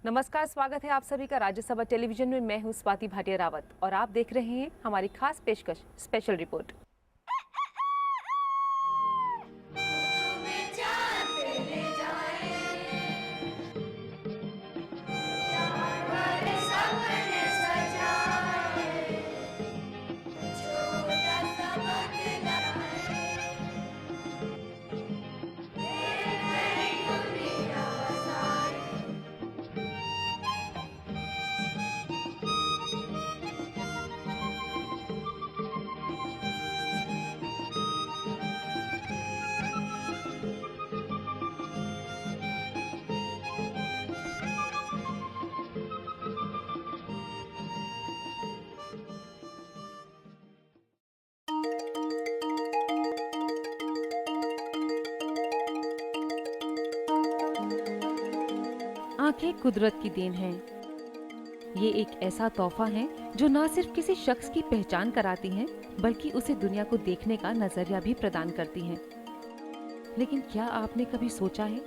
नमस्कार, स्वागत है आप सभी का राज्यसभा टेलीविजन में। मैं हूं स्वाति भाटिया रावत और आप देख रहे हैं हमारी खास पेशकश स्पेशल रिपोर्ट। आंखें कुदरत की देन हैं। ये एक ऐसा तोहफा है जो न सिर्फ किसी शख्स की पहचान कराती हैं, बल्कि उसे दुनिया को देखने का नजरिया भी प्रदान करती हैं। लेकिन क्या आपने कभी सोचा है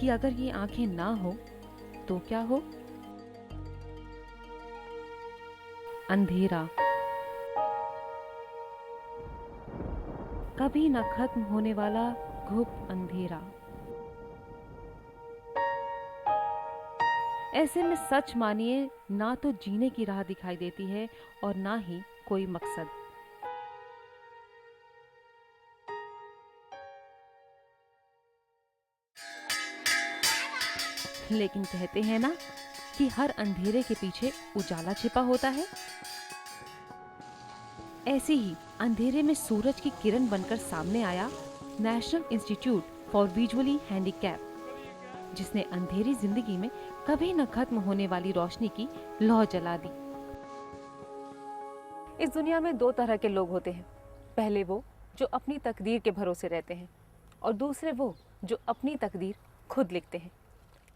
कि अगर ये आंखें ना हो तो क्या हो? अंधेरा, कभी न खत्म होने वाला घुप अंधेरा। ऐसे में सच मानिए, ना तो जीने की राह दिखाई देती है और ना ही कोई मकसद। लेकिन कहते हैं ना कि हर अंधेरे के पीछे उजाला छिपा होता है। ऐसे ही अंधेरे में सूरज की किरण बनकर सामने आया national institute for visually handicap, जिसने अंधेरी जिंदगी में कभी न खत्म होने वाली रोशनी की लौ जला दी। इस दुनिया में दो तरह के लोग होते हैं। पहले वो जो अपनी तकदीर के भरोसे रहते हैं और दूसरे वो जो अपनी तकदीर खुद लिखते हैं।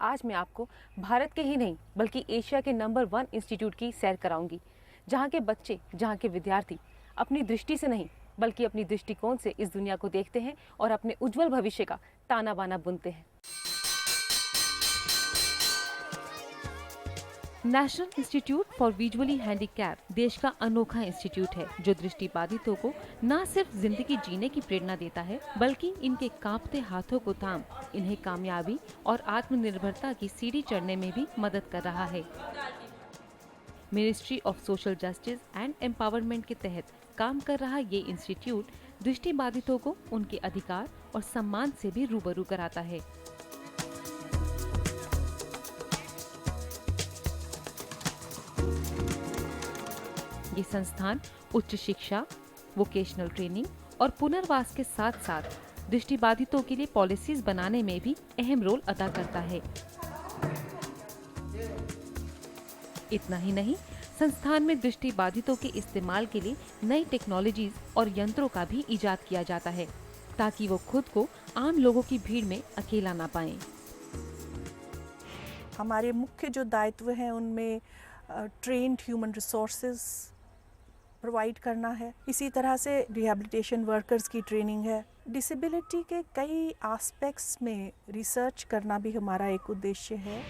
आज मैं आपको भारत के ही नहीं बल्कि एशिया के नंबर 1 इंस्टीट्यूट की सैर कराऊंगी, जहाँ के बच्चे, जहाँ के विद्यार्थी अपनी दृष्टि से नहीं बल्कि अपनी दृष्टिकोण से इस दुनिया को देखते हैं और अपने उज्जवल भविष्य का ताना बाना बुनते हैं। National institute for visually handicap देश का अनोखा इंस्टीट्यूट है, जो दृष्टिबाधितों को न सिर्फ जिंदगी जीने की प्रेरणा देता है, बल्कि इनके कांपते हाथों को थाम इन्हें कामयाबी और आत्मनिर्भरता की सीढ़ी चढ़ने में भी मदद कर रहा है। Ministry of social justice and empowerment के तहत काम कर रहा ये इंस्टीट्यूट दृष्टिबाधितों को उनके अधिकार और सम्मान से भी रूबरू कराता है। ये संस्थान उच्च शिक्षा, वोकेशनल ट्रेनिंग और पुनर्वास के साथ साथ दृष्टिबाधितों के लिए पॉलिसीज बनाने में भी अहम रोल अदा करता है। इतना ही नहीं, संस्थान में दृष्टिबाधितों के इस्तेमाल के लिए नई टेक्नोलॉजीज और यंत्रों का भी इजाद किया जाता है, ताकि वो खुद को आम लोगों की भीड़ में अकेला ना पाएं। हमारे मुख्य जो दायित्व हैं उनमें ट्रेन्ड ह्यूमन रिसोर्सेज प्रोवाइड करना है। इसी तरह से रिहैबिलिटेशन वर्कर्स की ट्रेनिंग है। डिसेबिलिटी के कई एस्पेक्ट्स में रिसर्च करना भी हमारा एक उद्देश्य है।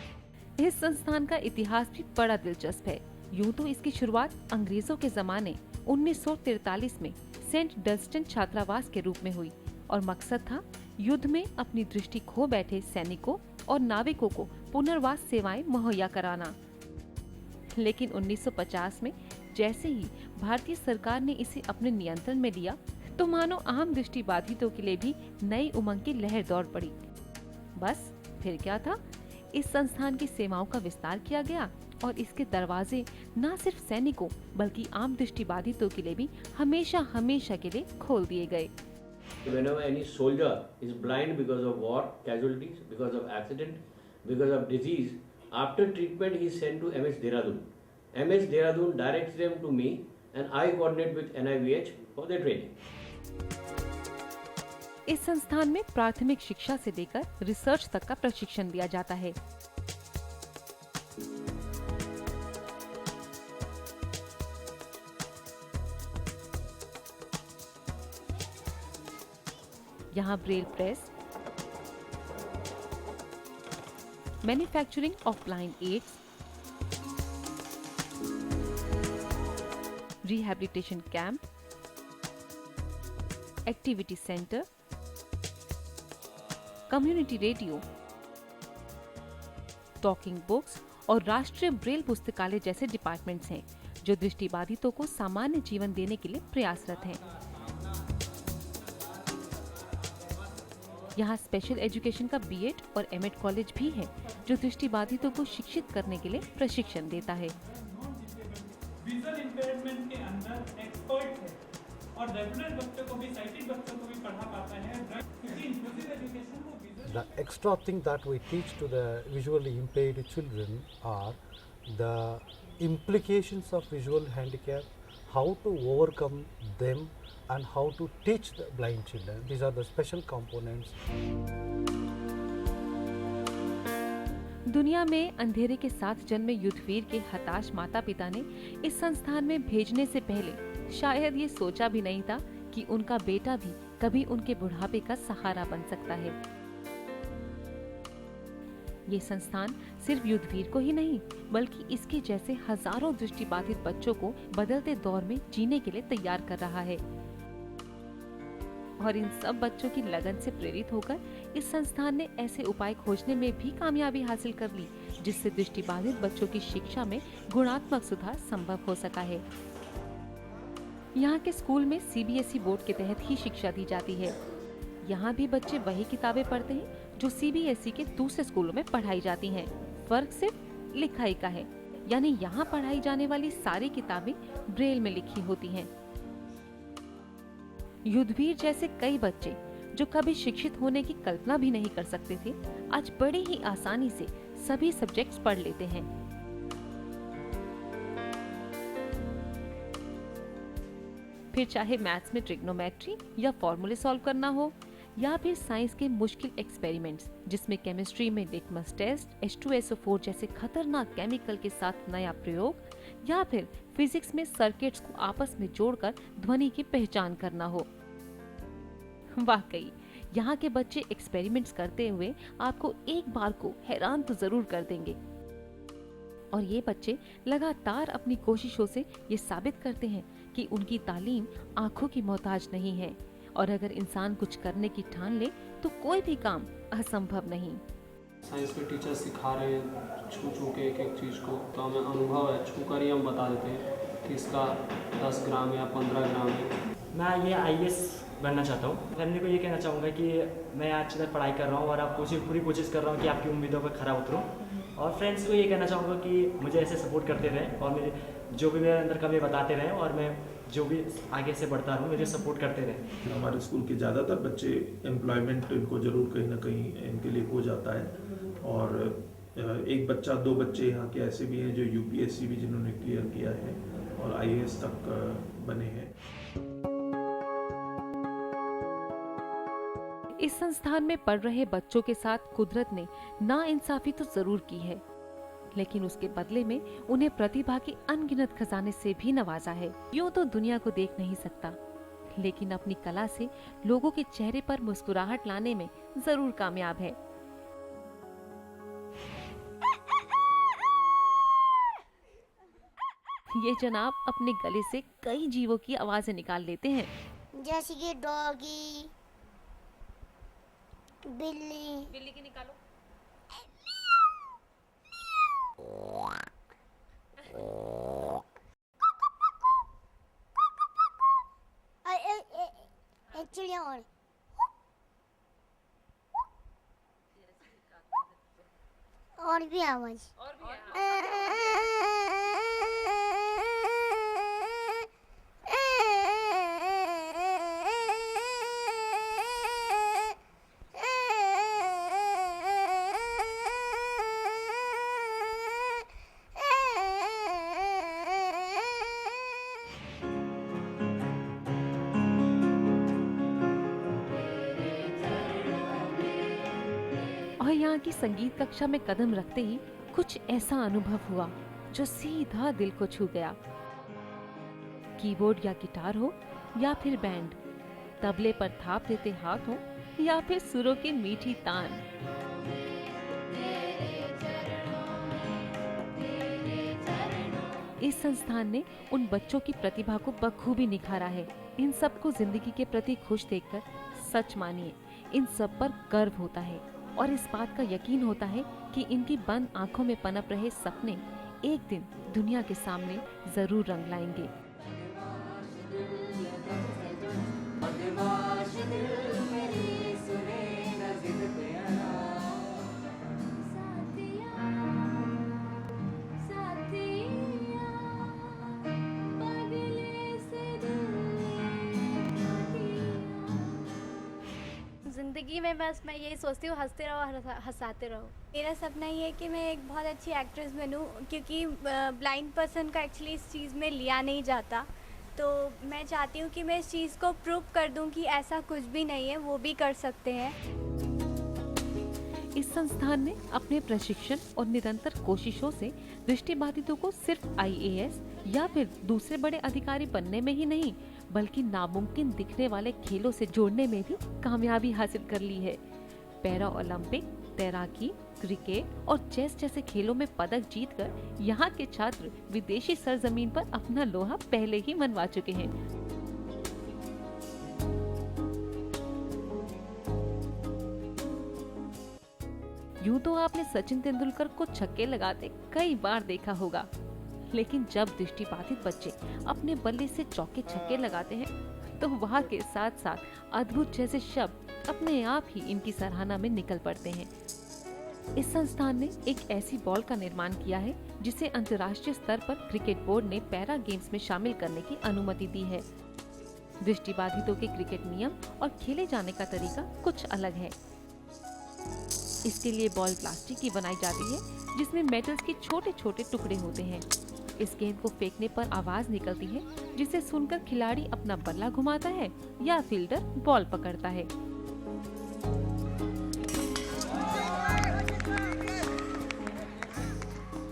इस संस्थान का इतिहास भी बड़ा दिलचस्प है। यूं तो इसकी शुरुआत अंग्रेजों के जमाने 1943 में सेंट डस्टिन छात्रावास के रूप में हुई और मकसद था युद्ध में अपनी दृष्टि खो बैठे सैनिकों और नाविकों को पुनर्वास सेवाएं मुहैया कराना। लेकिन 1950 में जैसे ही भारतीय सरकार ने इसे अपने नियंत्रण में लिया, तो मानो आम दृष्टिबाधितों के लिए भी नई उमंग की लहर दौड़ पड़ी। बस फिर क्या था, इस संस्थान की सेवाओं का विस्तार किया गया और इसके दरवाजे न सिर्फ सैनिकों बल्कि आम दृष्टिबाधितों के लिए भी हमेशा हमेशा के लिए खोल दिए गए। Whenever any soldier is blind because of war casualties, because of accident, because of disease, after treatment he is sent to MS Dehradun. MS Dehradun directs them to me and I coordinate with NIVH for their training. इस संस्थान में प्राथमिक शिक्षा से लेकर research तक का प्रशिक्षण दिया जाता है। यहाँ Braille press, manufacturing of blind aids, rehabilitation camp, activity centre, community radio, talking books और राष्ट्रीय ब्रेल पुस्तकालय जैसे डिपार्टमेंट्स हैं जो दृष्टिबाधितों को सामान्य जीवन देने के लिए प्रयासरत हैं। यहाँ स्पेशल एजुकेशन का बीएड और एमएड कॉलेज भी है जो दृष्टिबाधितों को शिक्षित करने के लिए प्रशिक्षण देता है। विजुअल इम्पेयरमेंट के अंदर एक्सपर्ट है और रेगुलर बच्चों को भी, साइटेड बच्चों को भी पढ़ा पाता है, क्योंकि इंक्लूसिव एजुकेशन वो The extra thing that we teach to the visually impaired children are the implications of visual handicap, how to overcome them and how to teach the blind children. These are the special components. दुनिया में अंधेरे के साथ जन्मे युद्धवीर के हताश माता पिता ने इस संस्थान में भेजने से पहले शायद ये सोचा भी नहीं था कि उनका बेटा भी कभी उनके बुढ़ापे का सहारा बन सकता है। ये संस्थान सिर्फ युद्धवीर को ही नहीं बल्कि इसके जैसे हजारों दृष्टिबाधित बच्चों को बदलते दौर में जीने के लिए तैयार कर रहा है। और इन सब बच्चों की लगन से प्रेरित होकर इस संस्थान ने ऐसे उपाय खोजने में भी कामयाबी हासिल कर ली जिससे दृष्टिबाधित बच्चों की शिक्षा में गुणात्मक सुधार संभव हो सका है। यहाँ के स्कूल में सीबीएसई बोर्ड के तहत ही शिक्षा दी जाती है। यहाँ भी बच्चे वही किताबें पढ़ते हैं जो सीबीएसई के दूसरे स्कूलों में पढ़ाई जाती हैं। फर्क सिर्फ लिखाई का है, यानी यहाँ पढ़ाई जाने वाली सारी किताबें ब्रेल में लिखी होती हैं। युद्धवीर जैसे कई बच्चे जो कभी शिक्षित होने की कल्पना भी नहीं कर सकते थे, आज बड़ी ही आसानी से सभी सब्जेक्ट्स पढ़ लेते हैं। फिर चाहे मैथ्स में ट्रिग्नोमेट्री या फॉर्मूले सॉल्व करना हो, या फिर साइंस के मुश्किल एक्सपेरिमेंट्स जिसमें केमिस्ट्री में लिटमस टेस्ट, H2SO4 जैसे खतरनाक केमिकल के साथ नया प्रयोग, या फिर फिजिक्स में सर्किट्स को आपस में जोड़कर ध्वनि की पहचान करना हो। वाकई यहाँ के बच्चे एक्सपेरिमेंट्स करते हुए आपको एक बार को हैरान तो जरूर कर देंगे। और ये बच्चे लगातार अपनी कोशिशों से ये साबित करते हैं कि उनकी तालीम आंखों की मोहताज नहीं है और अगर इंसान कुछ करने की ठान ले तो कोई भी काम असंभव नहीं। साइंस के टीचर सिखा रहे हैं छू छू के एक एक चीज़ को, तो हमें अनुभव है, छू कर ही हम बता देते हैं कि इसका 10 ग्राम या 15 ग्राम है। मैं ये IAS बनना चाहता हूँ। फैमिली को ये कहना चाहूँगा कि मैं आज तक पढ़ाई कर रहा हूँ और आप पूरी कोशिश कर रहा हूँ कि आपकी उम्मीदों पर खरा उतरूँ। और फ्रेंड्स को ये कहना चाहूँगा कि मुझे ऐसे सपोर्ट करते रहें और मेरे जो भी मेरे अंदर कमी बताते रहें और मैं जो भी आगे से बढ़ता रहूँ, मुझे सपोर्ट करते रहें। हमारे स्कूल के ज़्यादातर बच्चे एम्प्लॉयमेंट इनको ज़रूर कहीं ना कहीं इनके लिए हो जाता है। और एक बच्चा 2 बच्चे यहाँ के ऐसे भी हैं जो UPSC भी जिन्होंने क्लियर किया है और IAS तक बने हैं। इस संस्थान में पढ़ रहे बच्चों के साथ कुदरत ने नाइंसाफी तो जरूर की है, लेकिन उसके बदले में उन्हें प्रतिभा के अनगिनत खजाने से भी नवाजा है। यूं तो दुनिया को देख नहीं सकता, लेकिन अपनी कला से लोगों के चेहरे पर मुस्कुराहट लाने में जरूर कामयाब है। ये जनाब अपने गले से कई जीवों की आवाजें निकाल लेते हैं, जैसे कि डॉगी, बिल्ली। बिल्ली की निकालो। चिड़िया और भी आवाज। और यहाँ की संगीत कक्षा में कदम रखते ही कुछ ऐसा अनुभव हुआ जो सीधा दिल को छू गया। कीबोर्ड या गिटार हो या फिर बैंड, तबले पर थाप देते हाथ हो या फिर सुरों की मीठी तान, इस संस्थान ने उन बच्चों की प्रतिभा को बखूबी निखारा है। इन सबको जिंदगी के प्रति खुश देखकर सच मानिए इन सब पर गर्व होता है और इस बात का यकीन होता है कि इनकी बंद आंखों में पनप रहे सपने एक दिन दुनिया के सामने जरूर रंग लाएंगे। ज़िंदगी में बस मैं यही सोचती हूँ, हंसते रहो और हंसाते रहो। मेरा सपना ये है कि मैं एक बहुत अच्छी एक्ट्रेस बनूँ, क्योंकि ब्लाइंड पर्सन का एक्चुअली इस चीज़ में लिया नहीं जाता। तो मैं चाहती हूँ कि मैं इस चीज़ को प्रूव कर दूँ कि ऐसा कुछ भी नहीं है, वो भी कर सकते हैं। इस संस्थान ने अपने प्रशिक्षण और निरंतर कोशिशों से दृष्टिबाधितों को सिर्फ IAS या फिर दूसरे बड़े अधिकारी बनने में ही नहीं, बल्कि नामुमकिन दिखने वाले खेलों से जोड़ने में भी कामयाबी हासिल कर ली है। पैरा ओलंपिक, तैराकी, क्रिकेट और चेस जैसे खेलों में पदक जीतकर यहाँ के छात्र विदेशी सरजमीन पर अपना लोहा पहले ही मनवा चुके हैं। यूं तो आपने सचिन तेंदुलकर को छक्के लगाते कई बार देखा होगा, लेकिन जब दृष्टिबाधित बच्चे अपने बल्ले से चौके छक्के लगाते हैं तो वहाँ के साथ साथ अद्भुत जैसे शब्द अपने आप ही इनकी सराहना में निकल पड़ते हैं। इस संस्थान ने एक ऐसी बॉल का निर्माण किया है जिसे अंतर्राष्ट्रीय स्तर पर क्रिकेट बोर्ड ने पैरा गेम्स में शामिल करने की अनुमति दी है। दृष्टिबाधितों के क्रिकेट नियम और खेले जाने का तरीका कुछ अलग है। इसके लिए बॉल प्लास्टिक की बनाई जाती है जिसमें मेटल्स के छोटे छोटे टुकड़े होते हैं। इस गेंद को फेंकने पर आवाज निकलती है जिसे सुनकर खिलाड़ी अपना बल्ला घुमाता है या फील्डर बॉल पकड़ता है।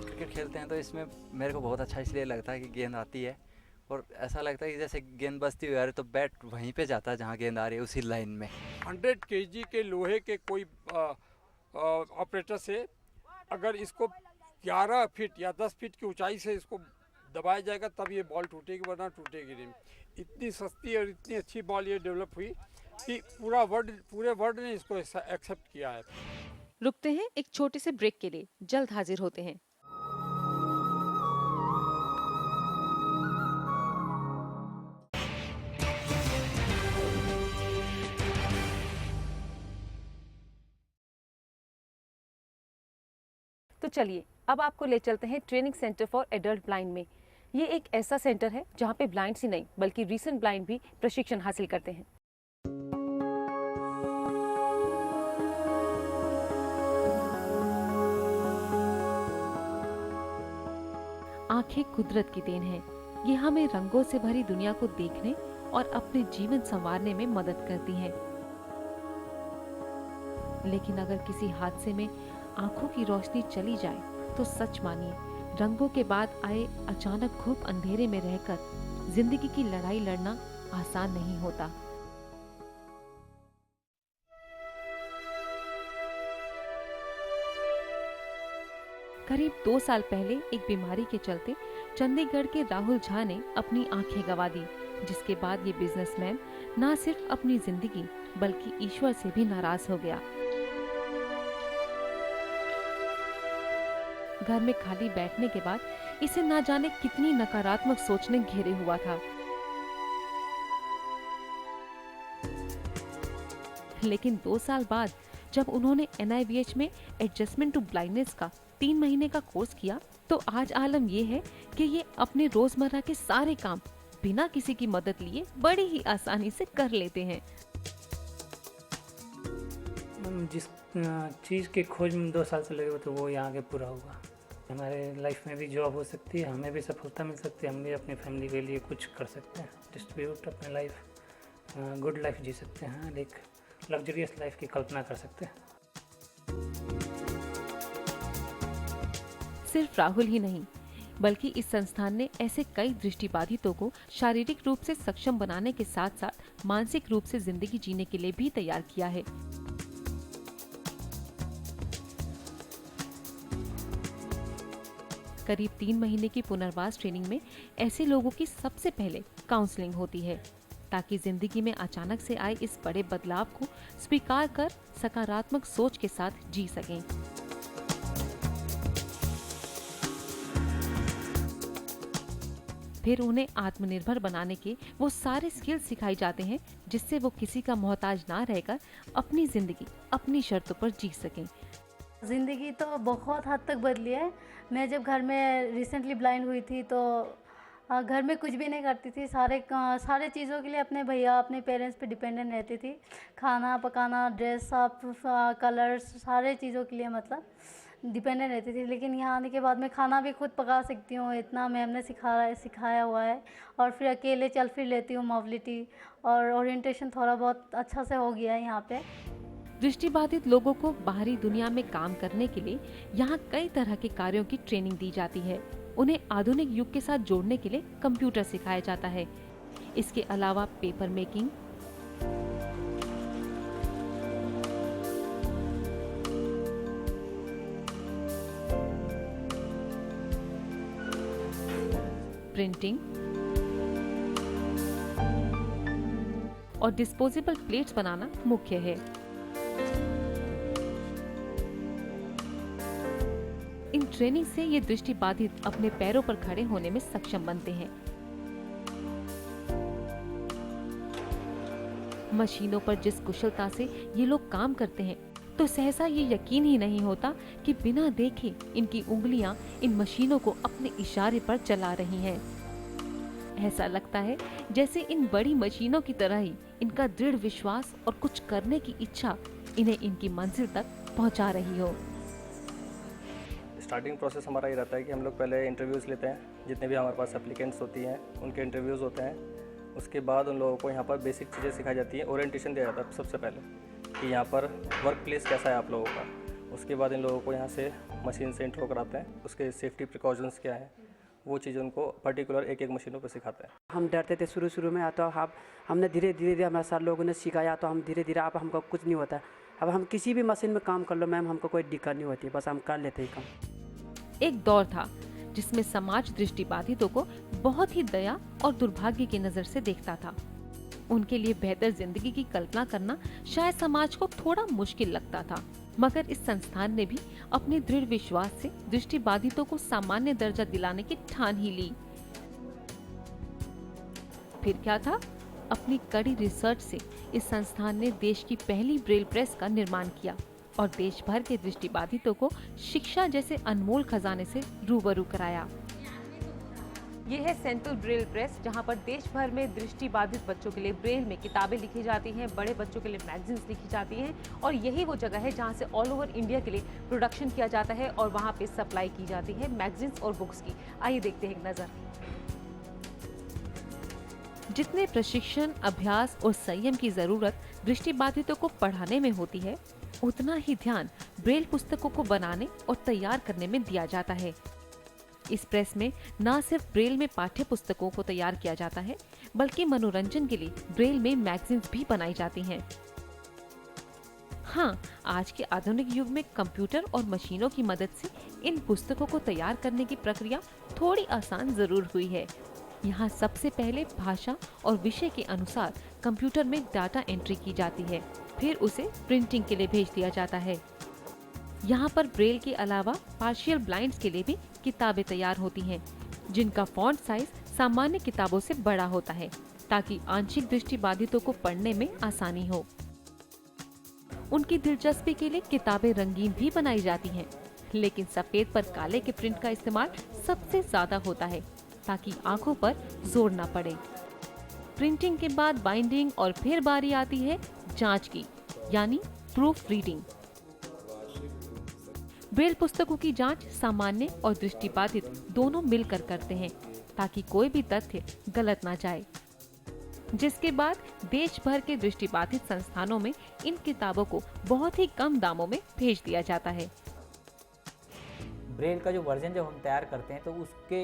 क्रिकेट खेलते हैं तो इसमें मेरे को बहुत अच्छा इसलिए लगता है कि गेंद आती है और ऐसा लगता है कि जैसे गेंद बजती हुई आ रही तो बैट वहीं पे जाता है जहाँ गेंद आ रही है, उसी लाइन में। 100 kg के लोहे के कोई ऑपरेटर से अगर इसको 11 फीट या 10 फीट की ऊंचाई से इसको दबाया जाएगा तब ये बॉल टूटेगी, वरना टूटेगी नहीं। इतनी सस्ती और इतनी अच्छी बॉल ये डेवलप हुई कि पूरे वर्ल्ड ने इसको एक्सेप्ट किया है। रुकते हैं एक छोटे से ब्रेक के लिए, जल्द हाजिर होते हैं। तो चलिए अब आपको ले चलते हैं training centre for adult blind में। ये एक ऐसा सेंटर है जहाँ पे ब्लाइंड ही नहीं बल्कि रीसेंट ब्लाइंड भी प्रशिक्षण हासिल करते हैं। आंखें कुदरत की देन है। ये हमें रंगों से भरी दुनिया को देखने और अपने जीवन संवारने में मदद करती हैं। लेकिन अगर किसी हादसे में आंखों की रोशनी चली जाए तो सच मानिए रंगों के बाद आए अचानक घुप अंधेरे में रहकर जिंदगी की लड़ाई लड़ना आसान नहीं होता। करीब 2 साल पहले एक बीमारी के चलते चंडीगढ़ के राहुल झा ने अपनी आंखें गंवा दी, जिसके बाद ये बिजनेसमैन न सिर्फ अपनी जिंदगी बल्कि ईश्वर से भी नाराज हो गया। घर में खाली बैठने के बाद इसे ना जाने कितनी नकारात्मक सोच ने घेरे हुआ था। लेकिन 2 साल बाद जब उन्होंने NIVH में एडजस्टमेंट टू ब्लाइंडनेस का 3 महीने का कोर्स किया तो आज आलम ये है कि ये अपने रोजमर्रा के सारे काम बिना किसी की मदद लिए बड़ी ही आसानी से कर लेते हैं। जिस चीज़ की खोज में 2 साल से लगे हुए तो वो यहाँ के पूरा होगा। हमारे लाइफ में भी जॉब हो सकती है, हमें भी सफलता मिल सकती है, हम भी अपनी फैमिली के लिए कुछ कर सकते हैं, डिस्ट्रीब्यूट अपनी लाइफ, गुड लाइफ जी सकते हैं, एक लग्जरियस लाइफ की कल्पना कर सकते हैं। सिर्फ राहुल ही नहीं बल्कि इस संस्थान ने ऐसे कई दृष्टिबाधितों को शारीरिक रूप से सक्षम बनाने के साथ साथ मानसिक रूप से जिंदगी जीने के लिए भी तैयार किया है। करीब 3 महीने की पुनर्वास ट्रेनिंग में ऐसे लोगों की सबसे पहले काउंसलिंग होती है, ताकि जिंदगी में अचानक से आए इस बड़े बदलाव को स्वीकार कर सकारात्मक सोच के साथ जी सकें। फिर उन्हें आत्मनिर्भर बनाने के वो सारे स्किल सिखाए जाते हैं जिससे वो किसी का मोहताज ना रहकर अपनी जिंदगी अपनी शर्तों पर जी सकें। ज़िंदगी तो बहुत हद तक बदली है। मैं जब घर में रिसेंटली ब्लाइंड हुई थी तो घर में कुछ भी नहीं करती थी, सारे चीज़ों के लिए अपने भैया अपने पेरेंट्स पे डिपेंडेंट रहती थी। खाना पकाना, ड्रेस अप, कलर्स, सारे चीज़ों के लिए मतलब डिपेंडेंट रहती थी। लेकिन यहाँ आने के बाद मैं खाना भी खुद पका सकती हूँ, इतना मैम ने सिखाया हुआ है। और फिर अकेले चल फिर लेती हूँ, मोबिलिटी और ओरिएंटेशन थोड़ा बहुत अच्छा से हो गया है यहाँ पे। दृष्टिबाधित लोगों को बाहरी दुनिया में काम करने के लिए यहाँ कई तरह के कार्यों की ट्रेनिंग दी जाती है। उन्हें आधुनिक युग के साथ जोड़ने के लिए कंप्यूटर सिखाया जाता है। इसके अलावा पेपर मेकिंग, प्रिंटिंग और डिस्पोजेबल प्लेट्स बनाना मुख्य है। इन ट्रेनिंग से ये दृष्टिबाधित अपने पैरों पर खड़े होने में सक्षम बनते हैं। मशीनों पर जिस कुशलता से ये लोग काम करते हैं तो सहसा ये यकीन ही नहीं होता कि बिना देखे इनकी उंगलियां इन मशीनों को अपने इशारे पर चला रही हैं। ऐसा लगता है जैसे इन बड़ी मशीनों की तरह ही इनका दृढ़ विश्वास और कुछ करने की इच्छा इन्हें इनकी मंजिल तक पहुंचा रही हो। स्टार्टिंग प्रोसेस हमारा ये रहता है कि हम लोग पहले इंटरव्यूज़ लेते हैं, जितने भी हमारे पास एप्लीकेंट्स होती हैं उनके इंटरव्यूज़ होते हैं। उसके बाद उन लोगों को यहाँ पर बेसिक चीज़ें सिखाई जाती हैं। ओरिएंटेशन दिया जाता है सबसे पहले कि यहाँ पर वर्क प्लेस कैसा है आप लोगों का। उसके बाद इन लोगों को यहाँ से मशीन से इंट्रो कराते हैं, उसके सेफ्टी प्रिकॉशंस क्या हैं, वो चीज़ उनको पर्टिकुलर एक एक मशीनों पर सिखाते हैं। हम डरते थे शुरू में, तो हमने धीरे धीरे हमारे सारे लोगों ने सिखाया, तो हम धीरे धीरे अब हमको कुछ नहीं होता। अब हम किसी भी मशीन में काम कर लो मैम, हमको कोई दिक्कत नहीं होती, बस हम कर लेते हैं काम। एक दौर था जिसमें समाज दृष्टिबाधितों को बहुत ही दया और दुर्भाग्य की नजर से देखता था। उनके लिए बेहतर जिंदगी की कल्पना करना शायद समाज को थोड़ा मुश्किल लगता था, मगर इस संस्थान ने भी अपने दृढ़ विश्वास से दृष्टिबाधितों को सामान्य दर्जा दिलाने की ठान ही ली। फिर क्या था? अपनी कड़ी रिसर्च से इस संस्थान ने देश की पहली ब्रेल प्रेस का निर्माण किया और देश भर के दृष्टिबाधितों को शिक्षा जैसे अनमोल खजाने से रूबरू कराया। ये है सेंट्रल ब्रेल प्रेस, जहाँ पर देश भर में दृष्टिबाधित बच्चों के लिए ब्रेल में किताबें लिखी जाती हैं, बड़े बच्चों के लिए मैगजीन्स लिखी जाती हैं और यही वो जगह है जहाँ से ऑल ओवर इंडिया के लिए प्रोडक्शन किया जाता है और वहाँ पे सप्लाई की जाती है मैगजीन्स और बुक्स की। आइए देखते हैं एक नज़र। जितने प्रशिक्षण, अभ्यास और संयम की जरूरत दृष्टिबाधितों को पढ़ाने में होती है, उतना ही ध्यान ब्रेल पुस्तकों को बनाने और तैयार करने में दिया जाता है। इस प्रेस में न सिर्फ ब्रेल में पाठ्य पुस्तकों को तैयार किया जाता है, बल्कि मनोरंजन के लिए ब्रेल में मैगजीन्स भी बनाई जाती हैं। हाँ, आज के आधुनिक युग में कंप्यूटर और मशीनों की मदद से इन पुस्तकों को तैयार करने की प्रक्रिया थोड़ी आसान जरूर हुई है। यहाँ सबसे पहले भाषा और विषय के अनुसार कंप्यूटर में डाटा एंट्री की जाती है, फिर उसे प्रिंटिंग के लिए भेज दिया जाता है। यहाँ पर ब्रेल के अलावा पार्शियल ब्लाइंड्स के लिए भी किताबें तैयार होती हैं, जिनका फॉन्ट साइज सामान्य किताबों से बड़ा होता है ताकि आंशिक दृष्टिबाधितों को पढ़ने में आसानी हो। उनकी दिलचस्पी के लिए किताबें रंगीन भी बनाई जाती हैं, लेकिन सफेद पर काले के प्रिंट का इस्तेमाल सबसे ज्यादा होता है ताकि आंखों पर जोर न पड़े। प्रिंटिंग के बाद बाइंडिंग और फिर बारी आती है जांच की, यानी प्रूफ रीडिंग। ब्रेल पुस्तकों की जांच सामान्य और दृष्टिबाधित दोनों मिलकर करते हैं ताकि कोई भी तथ्य गलत ना जाए, जिसके बाद देश भर के दृष्टिबाधित संस्थानों में इन किताबों को बहुत ही कम दामों में भेज दिया जाता है। ब्रेल का जो वर्जन जब हम तैयार करते हैं तो उसके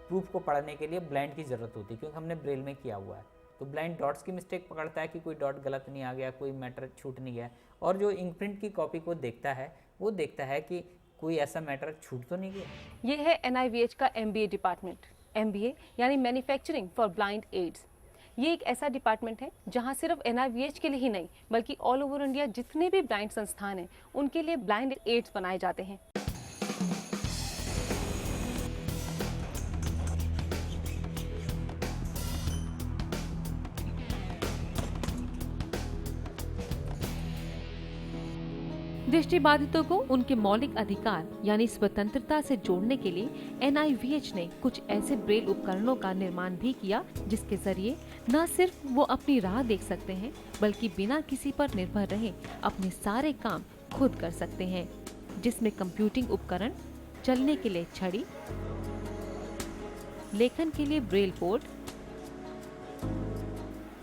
प्रूफ को पढ़ने के लिए ब्लाइंड की ज़रूरत होती है, क्योंकि हमने ब्रेल में किया हुआ है। तो ब्लाइंड डॉट्स की मिस्टेक पकड़ता है कि कोई डॉट गलत नहीं आ गया, कोई मैटर छूट नहीं गया। और जो इंक प्रिंट की कॉपी को देखता है वो देखता है कि कोई ऐसा मैटर छूट तो नहीं गया? ये है NIVH का MBA डिपार्टमेंट। MBA यानी मैन्युफैक्चरिंग फॉर ब्लाइंड एड्स। ये एक ऐसा डिपार्टमेंट है जहां सिर्फ NIVH के लिए ही नहीं बल्कि ऑल ओवर इंडिया जितने भी ब्लाइंड संस्थान हैं उनके लिए ब्लाइंड एड्स बनाए जाते हैं। दृष्टिबाधितों को उनके मौलिक अधिकार यानी स्वतंत्रता से जोड़ने के लिए NIVH ने कुछ ऐसे ब्रेल उपकरणों का निर्माण भी किया जिसके जरिए न सिर्फ वो अपनी राह देख सकते हैं बल्कि बिना किसी पर निर्भर रहे अपने सारे काम खुद कर सकते हैं, जिसमें कंप्यूटिंग उपकरण, चलने के लिए छड़ी, लेखन के लिए ब्रेल बोर्ड,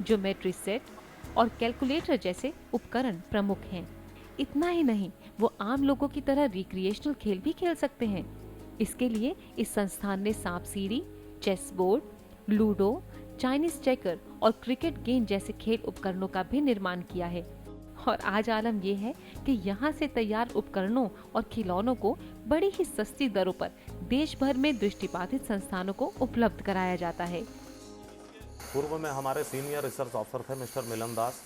ज्योमेट्री सेट और कैलकुलेटर जैसे उपकरण प्रमुख हैं। इतना ही नहीं, वो आम लोगों की तरह रिक्रिएशनल खेल भी खेल सकते हैं। इसके लिए इस संस्थान ने सांप सीढ़ी, chess board, ludo, Chinese checker और क्रिकेट गेंद जैसे खेल उपकरणों का भी निर्माण किया है। और आज आलम यह है कि यहाँ से तैयार उपकरणों और खिलौनों को बड़ी ही सस्ती दरों पर देश भर में दृष्टिबाधित संस्थानों को उपलब्ध कराया जाता है। पूर्व में हमारे सीनियर रिसर्च ऑफिसर थे मिस्टर मिलन दास,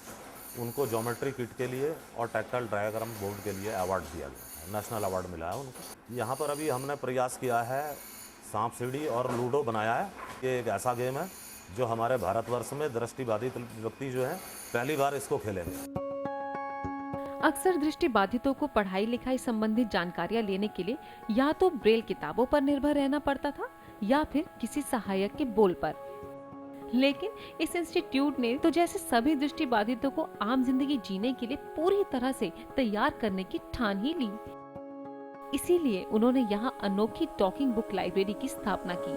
उनको ज्योमेट्री किट के लिए और टैक्टाइल डायग्राम बोर्ड के लिए अवार्ड दिया गया, नेशनल अवार्ड मिला है उनको। यहाँ पर अभी हमने प्रयास किया है, सांप सीढ़ी और लूडो बनाया है। ये एक ऐसा गेम है जो हमारे भारतवर्ष में दृष्टिबाधित व्यक्ति जो है पहली बार इसको खेलेंगे। अक्सर दृष्टिबाधितों को पढ़ाई लिखाई संबंधित जानकारियाँ लेने के लिए या तो ब्रेल किताबों पर निर्भर रहना पड़ता था या फिर किसी सहायक के बोल पर। लेकिन इस इंस्टीट्यूट ने तो जैसे सभी दृष्टिबाधितों को आम जिंदगी जीने के लिए पूरी तरह से तैयार करने की ठान ही ली। इसीलिए उन्होंने यहाँ अनोखी टॉकिंग बुक लाइब्रेरी की स्थापना की।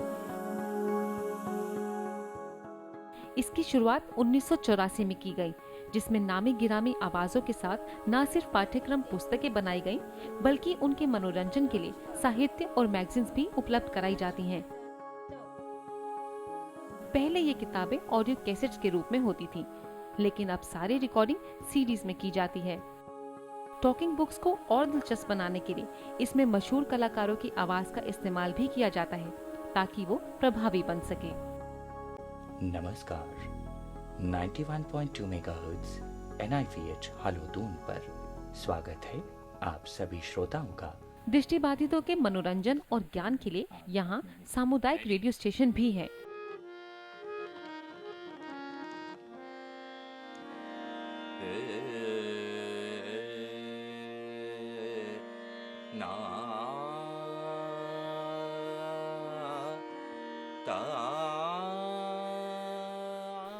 इसकी शुरुआत 1984 में की गई, जिसमें नामी गिरामी आवाजों के साथ न सिर्फ पाठ्यक्रम पुस्तकें बनाई गईं, बल्कि उनके मनोरंजन के लिए साहित्य और मैगजीन्स भी उपलब्ध कराई जाती हैं। पहले ये किताबें ऑडियो कैसेट्स के रूप में होती थी, लेकिन अब सारी रिकॉर्डिंग सीडीज में की जाती है। टॉकिंग बुक्स को और दिलचस्प बनाने के लिए इसमें मशहूर कलाकारों की आवाज का इस्तेमाल भी किया जाता है ताकि वो प्रभावी बन सके। नमस्कार, 91.2 मेगाहर्ट्ज NIVH हलोदून पर स्वागत है आप सभी श्रोताओं का। दृष्टिबाधितों के मनोरंजन और ज्ञान के लिए यहाँ सामुदायिक रेडियो स्टेशन भी है।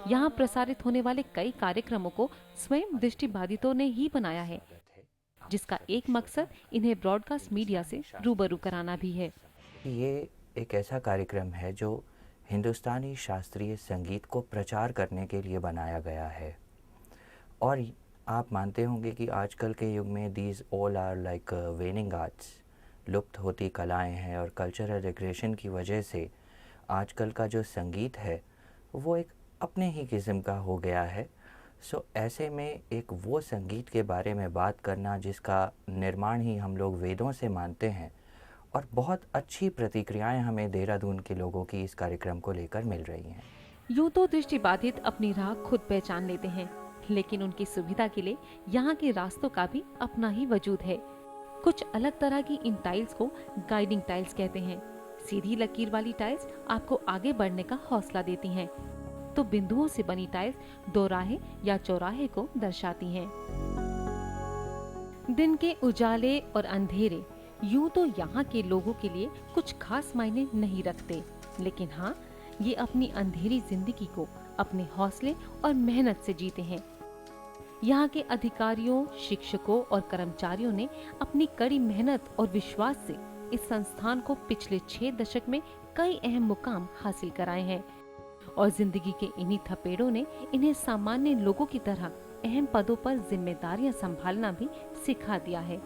यहाँ प्रसारित होने वाले कई कार्यक्रमों को स्वयं दृष्टिबाधितों ने ही बनाया है, जिसका एक मकसद इन्हें ब्रॉडकास्ट मीडिया से रूबरू कराना भी है। ये एक ऐसा कार्यक्रम है जो हिंदुस्तानी शास्त्रीय संगीत को प्रचार करने के लिए बनाया गया है। और आप मानते होंगे कि आजकल के युग में these all are like waning arts, लुप्त होती कलाएं हैं, और कल्चरल रिग्रेशन की वजह से आजकल का जो संगीत है वो एक अपने ही किस्म का हो गया है। सो ऐसे में एक वो संगीत के बारे में बात करना जिसका निर्माण ही हम लोग वेदों से मानते हैं, और बहुत अच्छी प्रतिक्रियाएं हमें देहरादून के लोगों की इस कार्यक्रम को लेकर मिल रही हैं। यूँ तो दृष्टिबाधित अपनी राह खुद पहचान लेते हैं, लेकिन उनकी सुविधा के लिए यहाँ के रास्तों का भी अपना ही वजूद है। कुछ अलग तरह की इन टाइल्स को गाइडिंग टाइल्स कहते हैं। सीधी लकीर वाली टाइल्स आपको आगे बढ़ने का हौसला देती हैं, तो बिंदुओं से बनी टाइल्स दोराहे या चौराहे को दर्शाती हैं। दिन के उजाले और अंधेरे यूं तो यहाँ के लोगों के लिए कुछ खास मायने नहीं रखते, लेकिन हाँ, ये अपनी अंधेरी जिंदगी को अपने हौसले और मेहनत से जीते हैं। यहाँ के अधिकारियों, शिक्षकों और कर्मचारियों ने अपनी कड़ी मेहनत और विश्वास से इस संस्थान को पिछले 6 दशक में कई अहम मुकाम हासिल कराए हैं, और जिंदगी के इन्हीं थपेड़ों ने इन्हें सामान्य लोगों की तरह अहम पदों पर जिम्मेदारियां संभालना भी सिखा दिया है।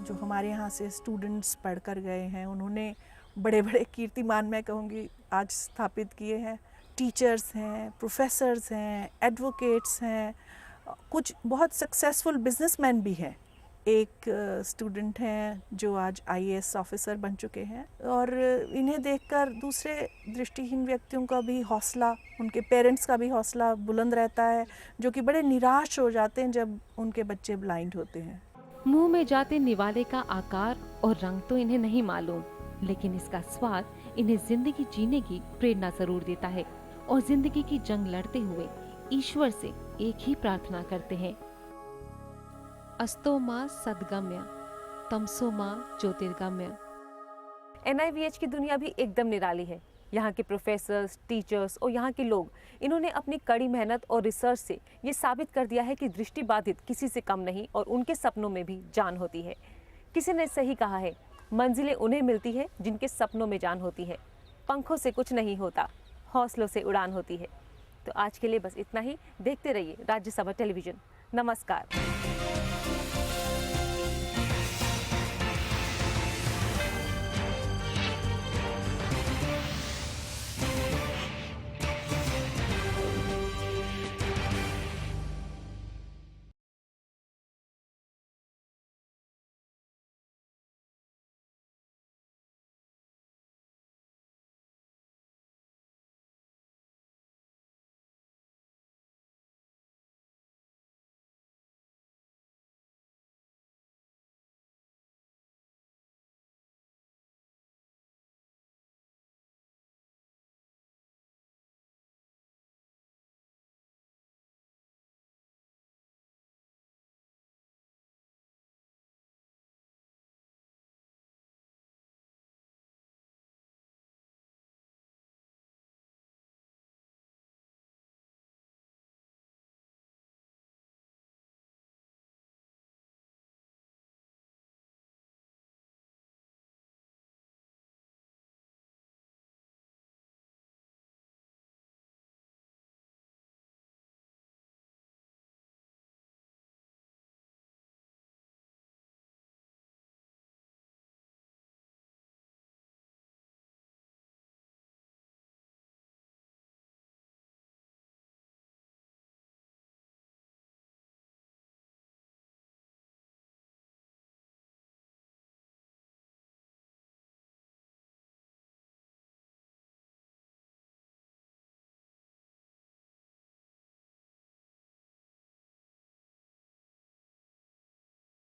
जो हमारे यहाँ से स्टूडेंट्स पढ़कर गए हैं, उन्होंने बड़े बड़े कीर्तिमान, मैं कहूँगी, आज स्थापित किए हैं। टीचर्स हैं, प्रोफेसर्स हैं, एडवोकेट्स हैं, कुछ बहुत सक्सेसफुल बिजनेसमैन भी हैं एक स्टूडेंट हैं जो आज IAS ऑफिसर बन चुके हैं, और इन्हें देखकर दूसरे दृष्टिहीन व्यक्तियों का भी हौसला, उनके पेरेंट्स का भी हौसला बुलंद रहता है, जो कि बड़े निराश हो जाते हैं जब उनके बच्चे ब्लाइंड होते हैं। मुंह में जाते निवाले का आकार और रंग तो इन्हें नहीं मालूम, लेकिन इसका स्वाद इन्हें जिंदगी जीने की प्रेरणा जरूर देता है और जिंदगी की जंग लड़ते हुए ईश्वर से एक ही प्रार्थना करते हैं, अस्तो मां सद्गम्य तमसो मां ज्योतिर्गम्य। NIVH की दुनिया भी एकदम निराली है। यहाँ के प्रोफेसर्स, टीचर्स और यहाँ के लोग, इन्होंने अपनी कड़ी मेहनत और रिसर्च से ये साबित कर दिया है कि दृष्टिबाधित किसी से कम नहीं और उनके सपनों में भी जान होती है। किसी ने सही कहा है, मंजिलें उन्हें मिलती है जिनके सपनों में जान होती है। पंखों से कुछ नहीं होता, हौसलों से उड़ान होती है। तो आज के लिए बस इतना ही। देखते रहिए राज्यसभा टेलीविजन। नमस्कार।